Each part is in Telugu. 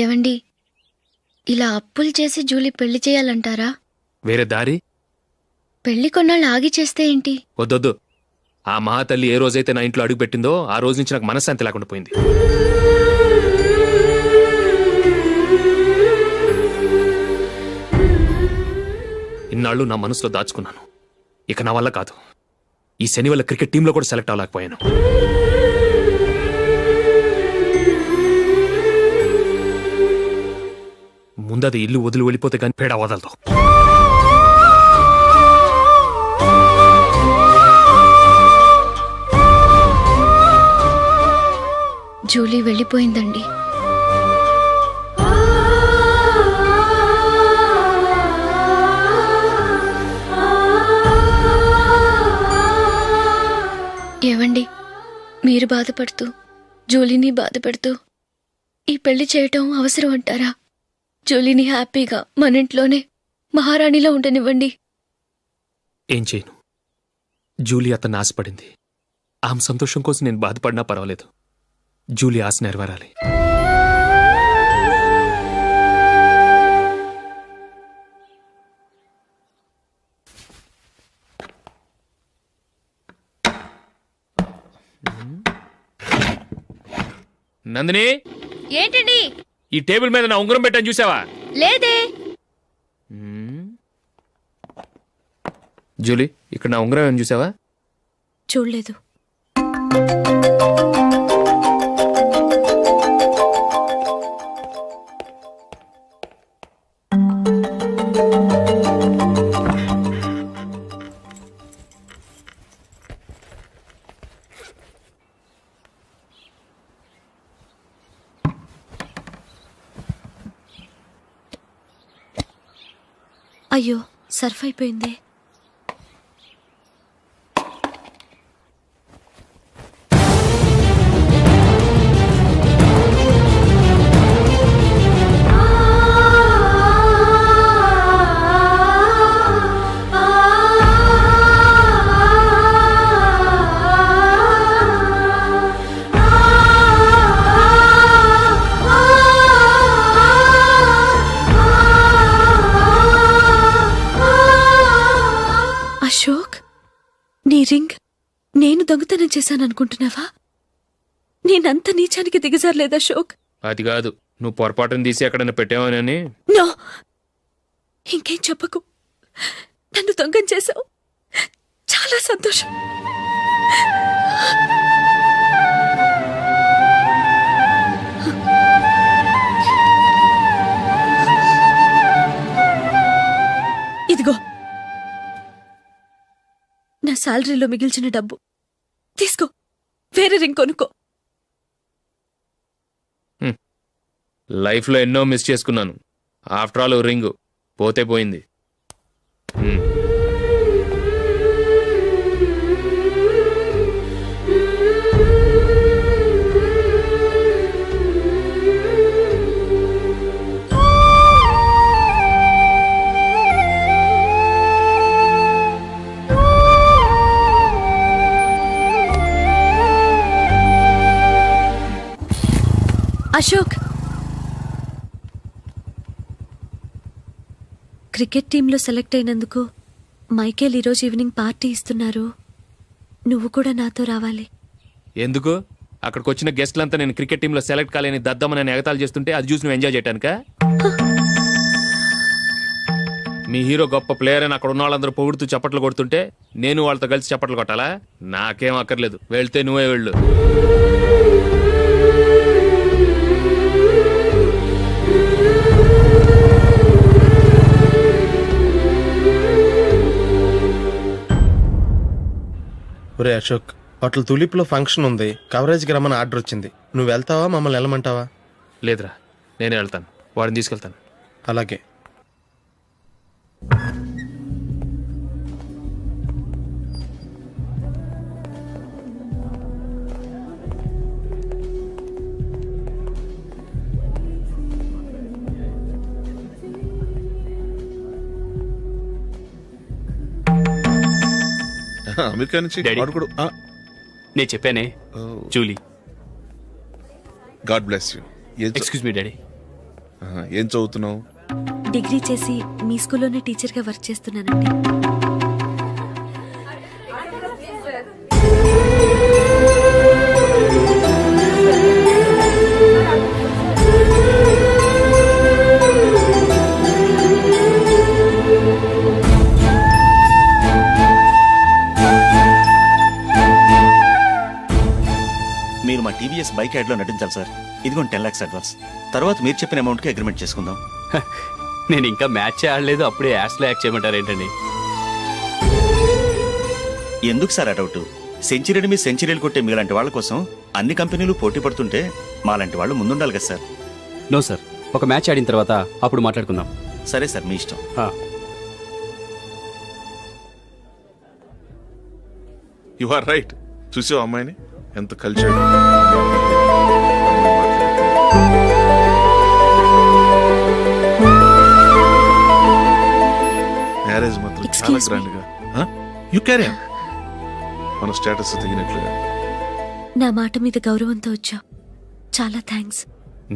ఏవండి, ఇలా అప్పులు చేసి జూలీ పెళ్లి చేయాలంటారా? వేరే దారి? పెళ్లి కొన్నాళ్ళు ఆగి చేస్తే ఏంటి? వద్దొద్దు. ఆ మహాతల్లి ఏ రోజైతే నా ఇంట్లో అడుగు పెట్టిందో ఆ రోజు నుంచి నాకు మనశ్శాంతి లేకుండా పోయింది. ఇన్నాళ్ళు నా మనసులో దాచుకున్నాను. ఇక నా వల్ల కాదు. ఈ శని వల్ల క్రికెట్ టీంలో కూడా సెలెక్ట్ అవ్వలేకపోయాను. ముందది ఇల్లు వదిలి వెళ్ళిపోతే కానీ పేడ వదలదు. జూలీ వెళ్ళిపోయిందండి. ఏవండి, మీరు బాధపడుతూ జూలీని బాధపడుతూ ఈ పెళ్లి చేయటం అవసరం అంటారా? జూలీని హ్యాపీగా మన ఇంట్లోనే మహారాణిలో ఉండనివ్వండి. ఏం చేయను? జూలీ అతన్ని ఆశపడింది. ఆమె సంతోషం కోసం నేను బాధపడినా పర్వాలేదు. జూలీ ఆశ నెరవేరాలి. నందిని, ఏంటండి? ఈ టేబుల్ మీద నా ఉంగరం పెట్టని చూసావా? లేదే. జూలీ, ఇక్కడ నా ఉంగరం ఏమని చూసావా? చూడలేదు. అయ్యో, సర్ఫ్ అయిపోయిందే. అశోక్, నీ రింగ్ నేను దొంగతనం చేశాననుకుంటున్నావా? నేనంత నీచానికి దిగజారలేదు అశోక్. అది కాదు, నువ్వు పొరపాటును తీసి ఎక్కడైనా పెట్టావని. నో, ఇంకేం చెప్పకు. నన్ను దొంగం చేశావు. చాలా సంతోషం. ఇదిగో నా శాలరీలో మిగిల్చిన డబ్బు తీసుకో. వేరే రింగ్ కొనుక్కో. లైఫ్లో ఎన్నో మిస్ చేసుకున్నాను. ఆఫ్టర్ ఆల్ రింగ్ పోతే పోయింది. అశోక్, క్రికెట్ టీంలో సెలెక్ట్ అయినందుకు మైకేల్ ఈరోజు ఈవినింగ్ పార్టీ ఇస్తున్నారు. నువ్వు కూడా నాతో రావాలి. ఎందుకు? అక్కడికి వచ్చిన గెస్ట్లంతా నేను క్రికెట్ టీంలో సెలెక్ట్ కాలేని దద్దమని ఎగతాలు చేస్తుంటే అది చూసి నువ్వు ఎంజాయ్ చేయటానికా? మీ హీరో గొప్ప ప్లేయర్ అని అక్కడ ఉన్న వాళ్ళందరూ పొగుడుతూ చప్పట్లు కొడుతుంటే నేను వాళ్ళతో కలిసి చప్పట్లు కొట్టాలా? నాకేం అక్కర్లేదు. వెళ్తే నువ్వే వెళ్ళు. ఒరే అశోక్, హోటల్ తులిప్లో ఫంక్షన్ ఉంది. కవరేజ్కి రమ్మని ఆర్డర్ వచ్చింది. నువ్వు వెళ్తావా, మమ్మల్ని వెళ్ళమంటావా? లేదురా, నేనే వెళ్తాను. వాడిని తీసుకెళ్తాను. అలాగే. అమెరికా నుంచి డాడీ. వాడు కూడా నేను చెప్పానే, Julie. God bless you. Excuse me daddy. ఏం చదువుతున్నావు? డిగ్రీ చేసి మీ స్కూల్లోనే టీచర్గా వర్క్ చేస్తున్నానండి. మీరు మా టీవీఎస్ బైక్ యాడ్లో నటించాలి సార్. ఇదిగోండి 10 lakhs అడ్వాన్స్. తర్వాత మీరు చెప్పిన అమౌంట్కి అగ్రిమెంట్ చేసుకుందాం. నేను ఇంకా మ్యాచ్ ఆడలేదు, అప్పుడే యాడ్స్లో యాక్ట్ చేయమంటారు ఏంటండి? ఎందుకు సార్ ఆ డౌట్? సెంచరీని మీ సెంచరీలు కొట్టే మీలాంటి వాళ్ళ కోసం అన్ని కంపెనీలు పోటీ పడుతుంటే మాలాంటి వాళ్ళు ముందుండాలి కదా సార్. నో సార్, ఒక మ్యాచ్ ఆడిన తర్వాత అప్పుడు మాట్లాడుకుందాం. సరే సార్, మీ ఇష్టం. You are right. చూసావు అమ్మాయిని ఎంత కల్చర్డ్. మ్యారేజ్ మాత్రం చాలా Excuse me. గ్రాండ్ గా. యు క్యారీ మన స్టేటస్ తగినట్లుగా. నా మాట మీద గౌరవంతో వచ్చావు. చాలా థ్యాంక్స్.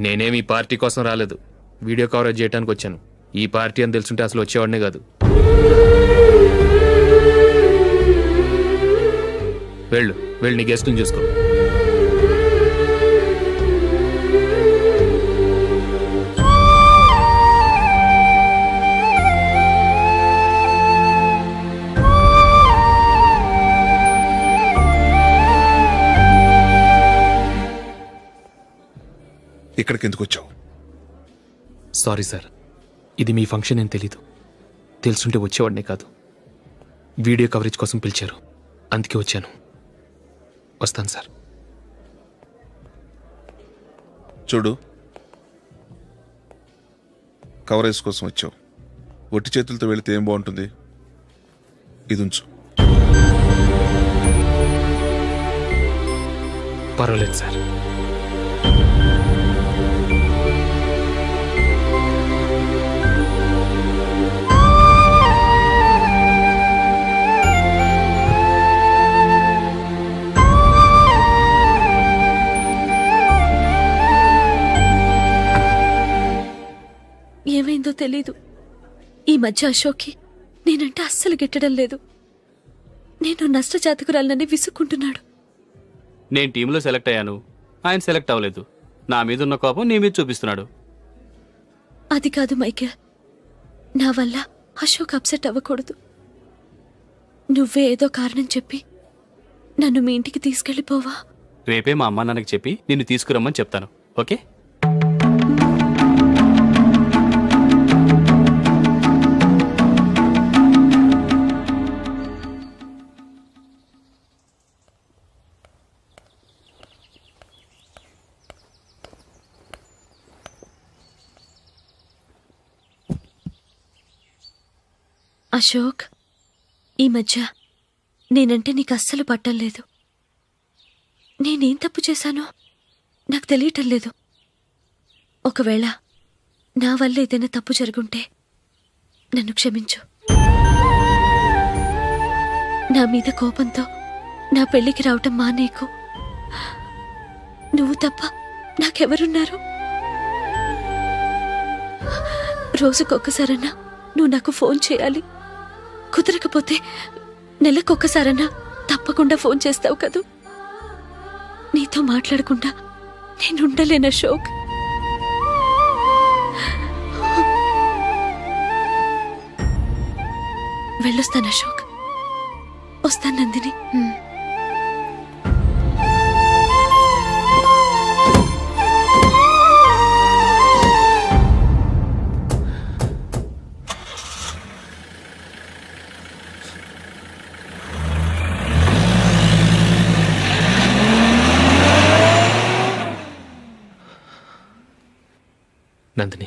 నేనేమి ఈ పార్టీ కోసం రాలేదు, వీడియో కవరేజ్ చేయడానికి వచ్చాను. ఈ పార్టీ అని తెలుసుంటే అసలు వచ్చేవాడినే కాదు. వెళ్ళు వెళ్ళి నీ గెస్ట్ని చూసుకో. ఇక్కడికి ఎందుకు వచ్చావు? సారీ సార్, ఇది మీ ఫంక్షన్ అని తెలీదు. తెలుసుంటే వచ్చేవాడినే కాదు. వీడియో కవరేజ్ కోసం పిలిచారు, అందుకే వచ్చాను. వస్తాను సార్. చూడు, కవరేజ్ కోసం వచ్చావు. ఒట్టి చేతులతో వెళితే ఏం బాగుంటుంది? ఇది ఉంచు. పర్వాలేదు సార్. ఏమైందో తెలీదు. ఈ మధ్య అశోక్కి నేనంటే అస్సలు గిట్టడం లేదు. నేను నష్టజాతకురాలనని విసుక్కుంటున్నాడు. నేను టీంలో సెలెక్ట్ అయ్యాను, ఆయన సెలెక్ట్ అవ్వలేదు. నా మీద ఉన్న కోపం నీ మీద చూపిస్తున్నాడు. అది కాదు మైకేల్, నా వల్ల అశోక్ అప్సెట్ అవ్వకూడదు. నువ్వే ఏదో కారణం చెప్పి నన్ను మీ ఇంటికి తీసుకెళ్ళిపోవా? రేపే మా అమ్మ నాన్నకి చెప్పి నిన్ను తీసుకురమ్మని చెప్తాను. ఓకే? అశోక్, ఈ మధ్య నేనంటే నీకు అస్సలు పట్టలేదు. నేనేం తప్పు చేశానో నాకు తెలియటం లేదు. ఒకవేళ నా వల్ల ఏదైనా తప్పు జరుగుంటే నన్ను క్షమించు. నా మీద కోపంతో నా పెళ్లికి రావటం మానేకు. నువ్వు తప్ప నాకెవరున్నారు? రోజుకొక్కసారన్నా నువ్వు నాకు ఫోన్ చేయాలి. కుదరకపోతే నెలకొక్కసారన్నా తప్పకుండా ఫోన్ చేస్తావు కదూ. నీతో మాట్లాడకుండా నేనుండలేను అశోక్. వెళ్ళొస్తాను అశోక్. వస్తాను నందిని. నందిని,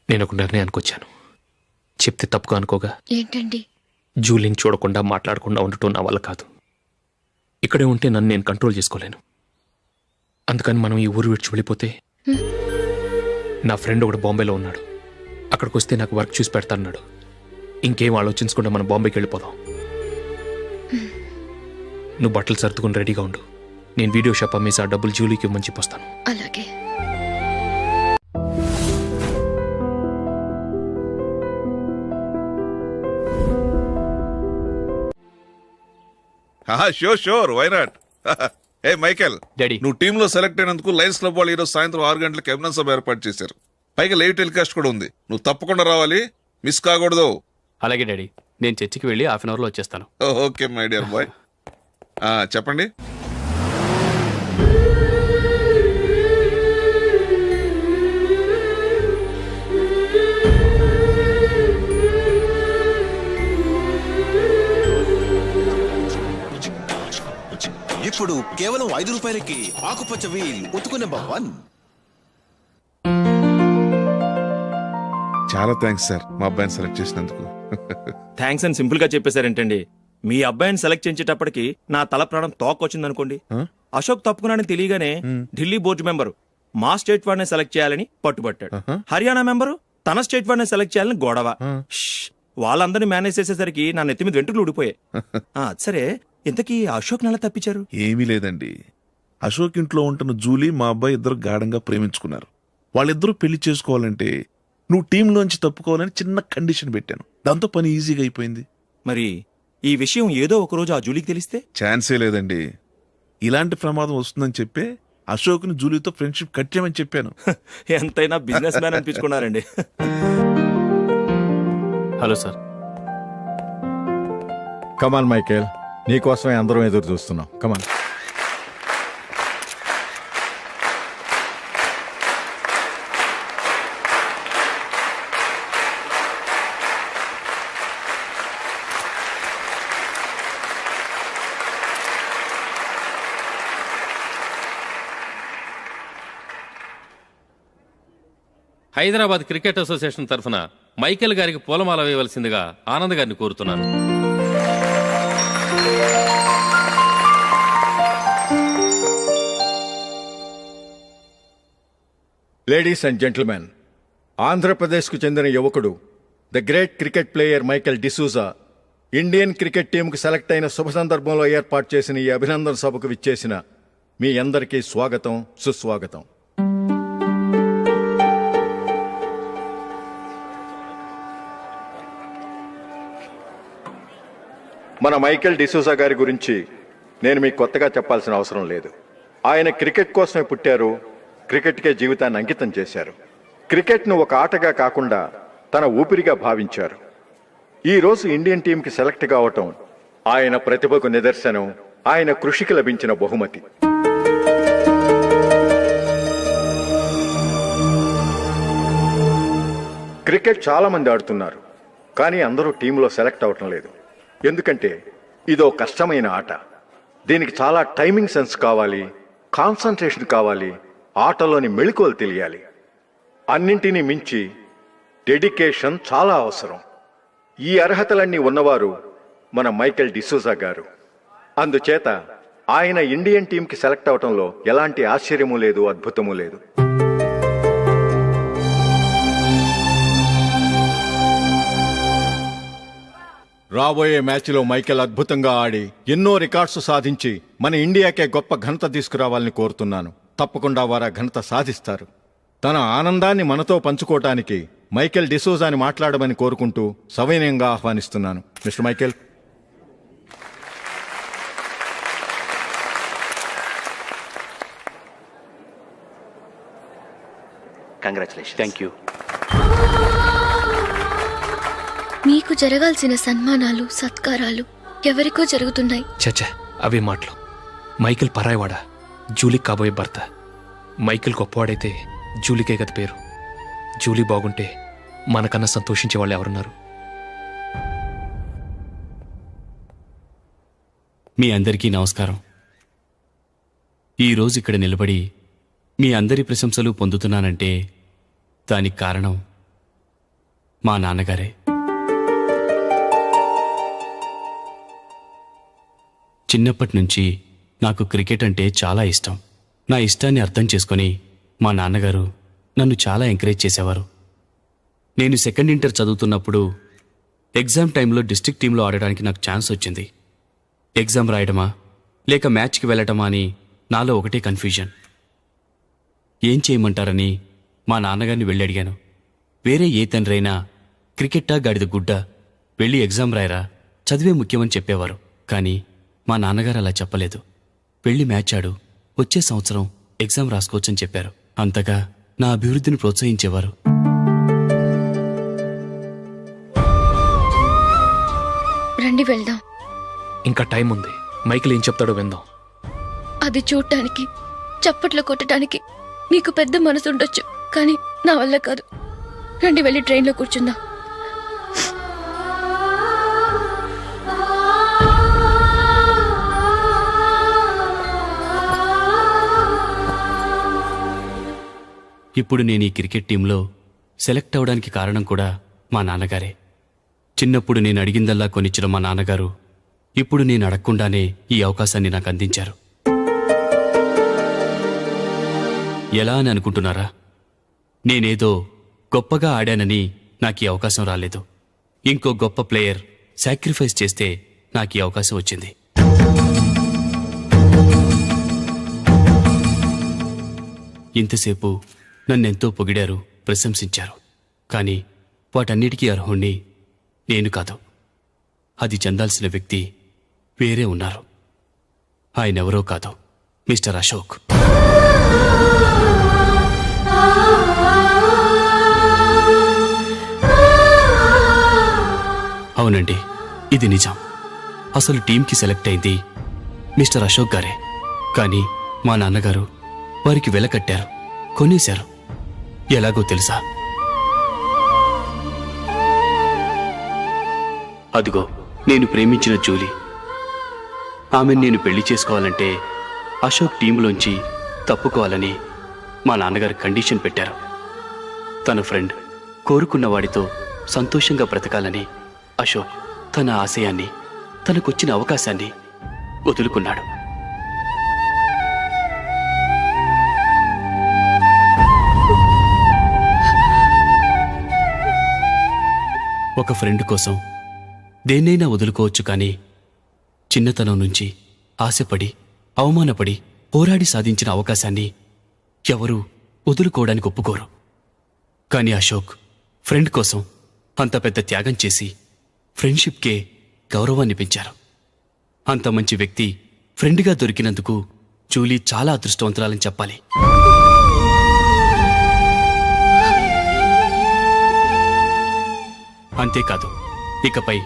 నేను ఒక నిర్ణయానికి వచ్చాను. చెప్తే తప్పుగా అనుకోగా. ఏంటండి? జూలిని చూడకుండా మాట్లాడకుండా ఉండటం నా వల్ల కాదు. ఇక్కడే ఉంటే నన్ను నేను కంట్రోల్ చేసుకోలేను. అందుకని మనం ఈ ఊరు విడిచి వెళ్ళిపోతే, నా ఫ్రెండ్ ఒకడు బాంబేలో ఉన్నాడు, అక్కడికి వస్తే నాకు వర్క్ చూసి పెడతాన్నాడు. ఇంకేం ఆలోచించకుండా మనం బాంబేకి వెళ్ళిపోదాం. నువ్వు బట్టలు సర్దుకుని రెడీగా ఉండు. నేను వీడియో షాప్ అమ్మేసి ఆ డబ్బులు జూలీకి ఇవ్వమని చెప్పొస్తాను. అలాగే. Sure why not. Hey Michael, daddy. నువ్వు టీంలో సెలెక్ట్ అయినందుకు లయన్స్ క్లబ్ వాళ్ళు ఈరోజు సాయంత్రం 6 గంటలకు అభినందన సభ ఏర్పాటు చేశారు. పైగా లైవ్ టెలికాస్ట్ కూడా ఉంది. నువ్వు తప్పకుండా రావాలి, మిస్ కాకూడదు. అలాగే డాడీ, నేను చర్చికి వెళ్ళి హాఫ్ అన్ అవర్లో వచ్చేస్తాను. Okay my dear bye. చెప్పండి. ఇప్పుడు కేవలం 5 రూపాయలకి ఆకుపచ్చ వీల్ ఉతుకు నెంబర్ 1. చాలా థ్యాంక్స్ సార్ మా అబ్బాయిని సెలెక్ట్ చేసినందుకు. థ్యాంక్స్ అని సింపుల్ గా చెప్పేశారేంటండి. మీ అబ్బాయిని సెలెక్ట్ చేసేటప్పటికి నా తల ప్రాణం తోకొచ్చిందనుకోండి. అశోక్ తప్పుకున్నాడని తెలియగానే ఢిల్లీ బోర్డు మెంబరు మా స్టేట్ వాడిని సెలెక్ట్ చేయాలని పట్టుబట్టాడు. హర్యానా మెంబరు తన స్టేట్ వాడిని సెలెక్ట్ చేయాలని గొడవ. వాళ్ళందరినీ మేనేజ్ చేసేసరికి నా నెత్తి మీద వెంట్రుకలు ఊడిపోయాయి. సరే, ఇంతకీ అశోక్ నెల తప్పించారు? ఏమీ లేదండి. అశోక్ ఇంట్లో ఉంటున్న జూలీ మా అబ్బాయి ఇద్దరు గాఢంగా ప్రేమించుకున్నారు. వాళ్ళిద్దరూ పెళ్లి చేసుకోవాలంటే నువ్వు టీంలోంచి తప్పుకోవాలని చిన్న కండిషన్ పెట్టాను. దాంతో పని ఈజీగా అయిపోయింది. మరి ఈ విషయం ఏదో ఒక రోజు ఆ జూలీకి తెలిస్తే? ఛాన్సే లేదండి. ఇలాంటి ప్రమాదం వస్తుందని చెప్పే అశోక్ని జూలీతో ఫ్రెండ్షిప్ కట్టామని చెప్పాను. ఎంతైనా బిజినెస్ మ్యాన్ అనిపించుకున్నారండి. Hello sir. కమాన్ మైకేల్, నీకోసమే అందరం ఎదురు చూస్తున్నాం. కమాన్. హైదరాబాద్ క్రికెట్ అసోసియేషన్ తరఫున మైకేల్ గారికి పూలమాల వేయవలసిందిగా ఆనంద్ గారిని కోరుతున్నాను. లేడీస్ అండ్ జెంటిల్మెన్, ఆంధ్రప్రదేశ్కు చెందిన యువకుడు the great cricket player Michael D'Souza Indian cricket టీంకు సెలెక్ట్ అయిన శుభ సందర్భంలో ఏర్పాటు చేసిన ఈ అభినందన సభకు విచ్చేసిన మీ అందరికీ స్వాగతం, సుస్వాగతం. మన మైకేల్ డిసూజా గారి గురించి నేను మీకు కొత్తగా చెప్పాల్సిన అవసరం లేదు. ఆయన క్రికెట్ కోసమే పుట్టారు, క్రికెట్కే జీవితాన్ని అంకితం చేశారు. క్రికెట్ను ఒక ఆటగా కాకుండా తన ఊపిరిగా భావించారు. ఈరోజు ఇండియన్ టీంకి సెలెక్ట్ కావటం ఆయన ప్రతిభకు నిదర్శనం, ఆయన కృషికి లభించిన బహుమతి. క్రికెట్ చాలా మంది ఆడుతున్నారు, కానీ అందరూ టీంలో సెలెక్ట్ అవటం లేదు. ఎందుకంటే ఇదో కష్టమైన ఆట. దీనికి చాలా టైమింగ్ సెన్స్ కావాలి, కాన్సన్ట్రేషన్ కావాలి, ఆటలోని మెళకువలు తెలియాలి. అన్నింటినీ మించి డెడికేషన్ చాలా అవసరం. ఈ అర్హతలన్నీ ఉన్నవారు మన మైకేల్ డిసూజా గారు. అందుచేత ఆయన ఇండియన్ టీంకి సెలెక్ట్ అవటంలో ఎలాంటి ఆశ్చర్యమూ లేదు, అద్భుతమూ లేదు. రాబోయే మ్యాచ్లో మైకేల్ అద్భుతంగా ఆడి ఎన్నో రికార్డ్స్ సాధించి మన ఇండియాకే గొప్ప ఘనత తీసుకురావాలని కోరుతున్నాను. తప్పకుండా వారు ఆ ఘనత సాధిస్తారు. తన ఆనందాన్ని మనతో పంచుకోవటానికి మైకేల్ డిసూజాని మాట్లాడమని కోరుకుంటూ సవినయంగా ఆహ్వానిస్తున్నాను. Mister Michael. Congratulation. Thank you. మీకు జరగాల్సిన సన్మానాలు, సత్కారాలు ఎవరికో జరుగుతున్నాయి. చచ్చా, అవే మాటలు. మైకేల్ పరాయవాడా, జూలీకి కాబోయే భర్త. మైకేల్ గొప్పవాడైతే జూలీకే గది పేరు. జూలీ బాగుంటే మనకన్నా సంతోషించే వాళ్ళు ఎవరున్నారు? మీ అందరికీ నమస్కారం. ఈరోజు ఇక్కడ నిలబడి మీ అందరి ప్రశంసలు పొందుతున్నానంటే దానికి కారణం మా నాన్నగారే. చిన్నప్పటి నుంచి నాకు క్రికెట్ అంటే చాలా ఇష్టం. నా ఇష్టాన్ని అర్థం చేసుకొని మా నాన్నగారు నన్ను చాలా ఎంకరేజ్ చేసేవారు. నేను సెకండ్ ఇంటర్ చదువుతున్నప్పుడు ఎగ్జామ్ టైంలో డిస్ట్రిక్ట్ టీంలో ఆడడానికి నాకు ఛాన్స్ వచ్చింది. ఎగ్జామ్ రాయడమా, లేక మ్యాచ్కి వెళ్ళటమా అని నాలో ఒకటే కన్ఫ్యూజన్. ఏం చేయమంటారని మా నాన్నగారిని వెళ్ళి అడిగాను. వేరే ఏ తండ్రైనా క్రికెట్టా గాడిద గుడ్డ, వెళ్ళి ఎగ్జామ్ రాయరా, చదివే ముఖ్యమని చెప్పేవారు. కానీ మా నాన్నగారు అలా చెప్పలేదు. వెళ్ళి మ్యాచ్ ఆడు, వచ్చే సంవత్సరం ఎగ్జామ్ రాసుకోవచ్చని చెప్పారు. అంతగా నా అభివృద్ధిని ప్రోత్సహించేవారు. రండి వెళ్దాం. ఇంకా టైం ఉంది. మైకిల్ ఏం చెప్తాడో విందాం. అది చూడటానికి, చప్పట్లు కొట్టడానికి మీకు పెద్ద మనసు ఉండొచ్చు, కానీ నా వల్ల కాదు. రండి వెళ్ళి ట్రైన్లో కూర్చుందాం. ఇప్పుడు నేను ఈ క్రికెట్ టీంలో సెలెక్ట్ అవడానికి కారణం కూడా మా నాన్నగారే. చిన్నప్పుడు నేను అడిగిందల్లా కొనిచ్చిన మా నాన్నగారు ఇప్పుడు నేను అడగకుండానే ఈ అవకాశాన్ని నాకు అందించారు. ఎలా అని అనుకుంటున్నారా? నేనేదో గొప్పగా ఆడానని నాకు ఈ అవకాశం రాలేదు. ఇంకో గొప్ప ప్లేయర్ సాక్రిఫైస్ చేస్తే నాకు ఈ అవకాశం వచ్చింది. ఇంతసేపు నన్నెంతో పొగిడారు, ప్రశంసించారు. కానీ వాటన్నిటికీ అర్హుణ్ణి నేను కాదు. అది చెందాల్సిన వ్యక్తి వేరే ఉన్నారు. ఆయనెవరో కాదు, మిస్టర్ అశోక్. అవునండి, ఇది నిజం. అసలు టీంకి సెలెక్ట్ అయింది మిస్టర్ అశోక్ గారే. కానీ మా నాన్నగారు వారికి వెల కట్టారు, కొనేశారు. ఎలాగో తెలుసా? అదిగో నేను ప్రేమించిన జూలీ. ఆమెను నేను పెళ్లి చేసుకోవాలంటే అశోక్ టీంలోంచి తప్పుకోవాలని మా నాన్నగారు కండిషన్ పెట్టారు. తన ఫ్రెండ్ కోరుకున్న వాడితో సంతోషంగా బ్రతకాలని అశోక్ తన ఆశయాన్ని, తనకొచ్చిన అవకాశాన్ని వదులుకున్నాడు. ఒక ఫ్రెండ్ కోసం దేన్నైనా వదులుకోవచ్చు, కానీ చిన్నతనం నుంచి ఆశపడి, అవమానపడి, పోరాడి సాధించిన అవకాశాన్ని ఎవరూ వదులుకోవడానికి ఒప్పుకోరు. కానీ అశోక్ ఫ్రెండ్ కోసం అంత పెద్ద త్యాగం చేసి ఫ్రెండ్షిప్కే గౌరవాన్ని పెంచారు. అంత మంచి వ్యక్తి ఫ్రెండ్గా దొరికినందుకు జూలీ చాలా అదృష్టవంతురాలని చెప్పాలి. అంతేకాదు, ఇకపై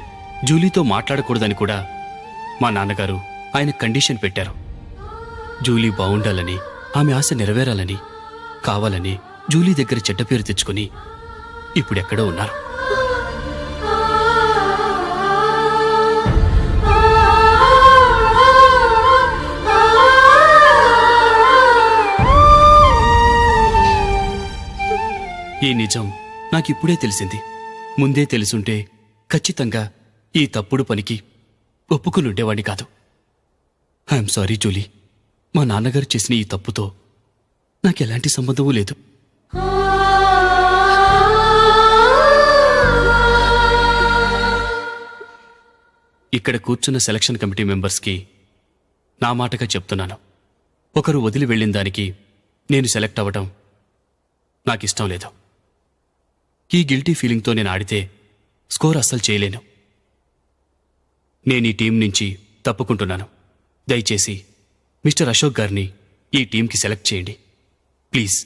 జూలీతో మాట్లాడకూడదని కూడా మా నాన్నగారు ఆయన కండిషన్ పెట్టారు. జూలీ బావుండాలని, ఆమె ఆశ నెరవేరాలని, కావాలని జూలీ దగ్గర చెడ్డ పేరు తెచ్చుకుని ఇప్పుడెక్కడో ఉన్నారు. ఈ నిజం నాకిప్పుడే తెలిసింది. ముందే తెలుసుంటే ఖచ్చితంగా ఈ తప్పుడు పనికి ఒప్పుకునుండేవాణ్ణి కాదు. I'm sorry Julie. మా నాన్నగారు చేసిన ఈ తప్పుతో నాకెలాంటి సంబంధమూ లేదు. ఇక్కడ కూర్చున్న సెలక్షన్ కమిటీ మెంబర్స్కి నా మాటగా చెప్తున్నాను. ఒకరు వదిలి వెళ్ళిన దానికి నేను సెలెక్ట్ అవ్వటం నాకిష్టం లేదు. ఈ గిల్టీ ఫీలింగ్తో నేను ఆడితే స్కోర్ అస్సలు చేయలేను. నేను ఈ టీం నుంచి తప్పుకుంటున్నాను. దయచేసి మిస్టర్ అశోక్ గారిని ఈ టీంకి సెలెక్ట్ చేయండి ప్లీజ్.